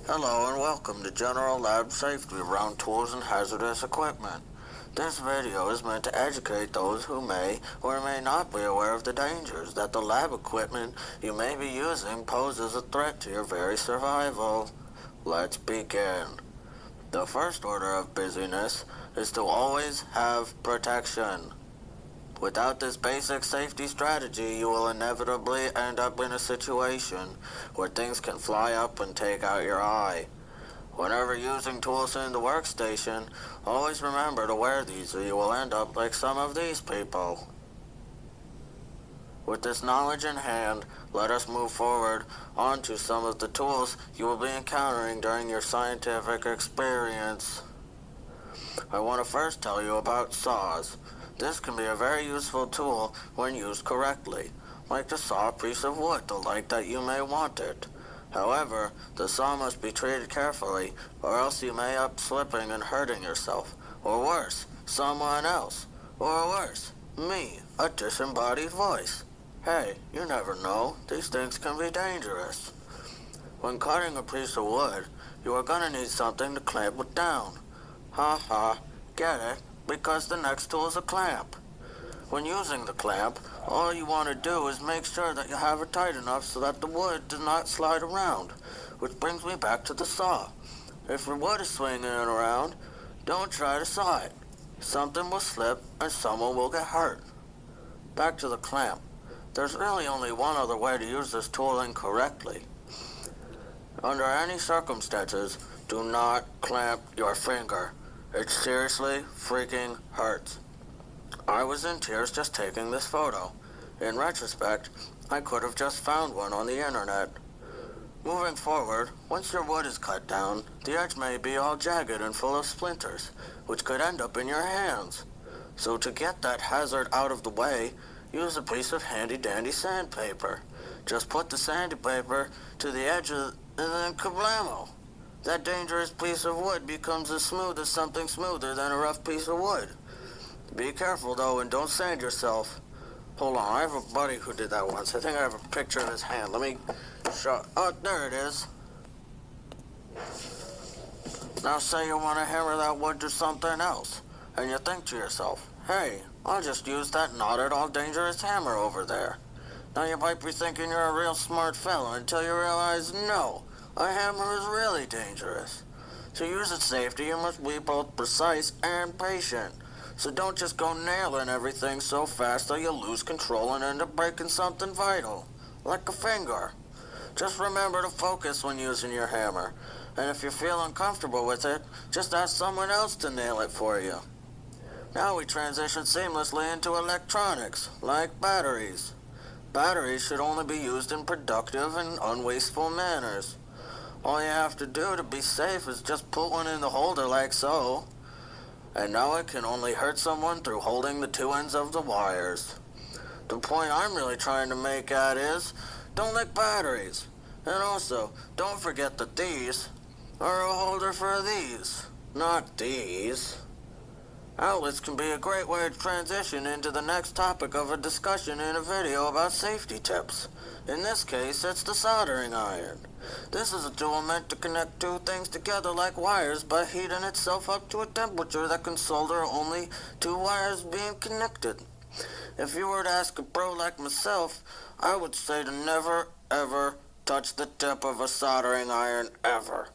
Hello and welcome to General Lab Safety around tools and hazardous equipment. This video is meant to educate those who may or may not be aware of the dangers that the lab equipment you may be using poses a threat to your very survival. Let's begin. The first order of busyness is to always have protection. Without this basic safety strategy, you will inevitably end up in a situation where things can fly up and take out your eye. Whenever using tools in the workstation, always remember to wear these or you will end up like some of these people. With this knowledge in hand, let us move forward onto some of the tools you will be encountering during your scientific experience. I want to first tell you about saws. This can be a very useful tool when used correctly, like to saw a piece of wood the length that you may want it. However, the saw must be treated carefully, or else you may up slipping and hurting yourself, or worse, someone else, or worse, me, a disembodied voice. Hey, you never know, these things can be dangerous. When cutting a piece of wood, you are gonna need something to clamp it down. Ha ha, get it? Because the next tool is a clamp. When using the clamp, all you want to do is make sure that you have it tight enough so that the wood does not slide around, which brings me back to the saw. If your wood is swinging around, don't try to saw it. Something will slip and someone will get hurt. Back to the clamp. There's really only one other way to use this tool incorrectly. Under any circumstances, do not clamp your finger. It seriously freaking hurts. I was in tears just taking this photo. In retrospect, I could have just found one on the internet. Moving forward, once your wood is cut down, the edge may be all jagged and full of splinters, which could end up in your hands. So to get that hazard out of the way, use a piece of handy-dandy sandpaper. Just put the sandpaper to the edge and then kablamo! That dangerous piece of wood becomes as smooth as something smoother than a rough piece of wood. Be careful though and don't sand yourself. Hold on, I have a buddy who did that once. I think I have a picture of his hand. Let me show. Oh, there it is. Now say you want to hammer that wood to something else, and you think to yourself, hey, I'll just use that not at all dangerous hammer over there. Now you might be thinking you're a real smart fella until you realize, no, a hammer is really dangerous. To use its safety, you must be both precise and patient. So don't just go nailing everything so fast that you lose control and end up breaking something vital, like a finger. Just remember to focus when using your hammer, and if you feel uncomfortable with it, just ask someone else to nail it for you. Now we transition seamlessly into electronics, like batteries. Batteries should only be used in productive and unwasteful manners. All you have to do to be safe is just put one in the holder like so. And now it can only hurt someone through holding the two ends of the wires. The point I'm really trying to make at is, don't lick batteries. And also, don't forget that these are a holder for these, not these. Outlets can be a great way to transition into the next topic of a discussion in a video about safety tips. In this case, it's the soldering iron. This is a tool meant to connect two things together like wires by heating itself up to a temperature that can solder only two wires being connected. If you were to ask a pro like myself, I would say to never, ever touch the tip of a soldering iron ever.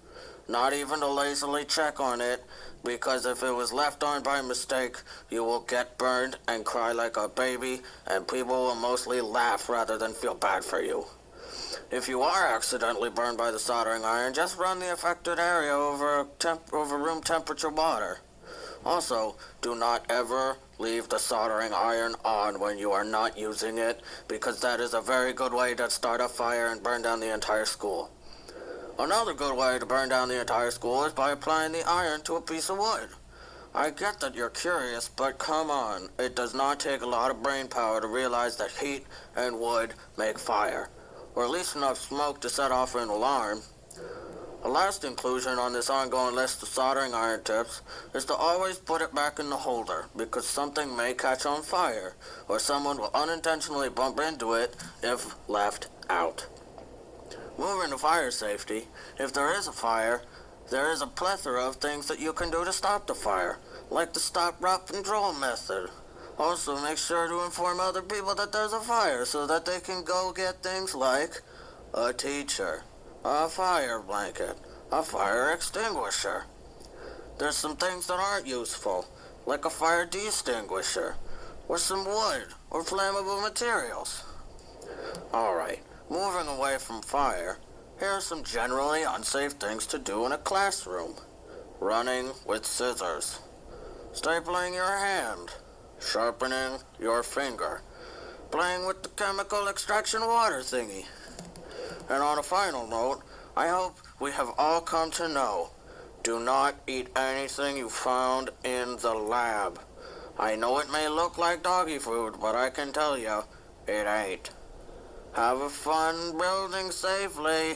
Not even to lazily check on it, because if it was left on by mistake, you will get burned and cry like a baby, and people will mostly laugh rather than feel bad for you. If you are accidentally burned by the soldering iron, just run the affected area over room temperature water. Also, do not ever leave the soldering iron on when you are not using it, because that is a very good way to start a fire and burn down the entire school. Another good way to burn down the entire school is by applying the iron to a piece of wood. I get that you're curious, but come on, it does not take a lot of brain power to realize that heat and wood make fire, or at least enough smoke to set off an alarm. A last inclusion on this ongoing list of soldering iron tips is to always put it back in the holder, because something may catch on fire, or someone will unintentionally bump into it if left out. moving to fire safety, if there is a fire, there is a plethora of things that you can do to stop the fire, like the stop, drop, and roll method. Also, make sure to inform other people that there's a fire so that they can go get things like a teacher, a fire blanket, a fire extinguisher. There's some things that aren't useful, like a fire extinguisher, or some wood or flammable materials. Alright, moving away from fire, here are some generally unsafe things to do in a classroom. Running with scissors, stapling your hand, sharpening your finger, playing with the chemical extraction water thingy. And on a final note, I hope we have all come to know, do not eat anything you found in the lab. I know it may look like doggy food, but I can tell you, it ain't. Have a fun building safely.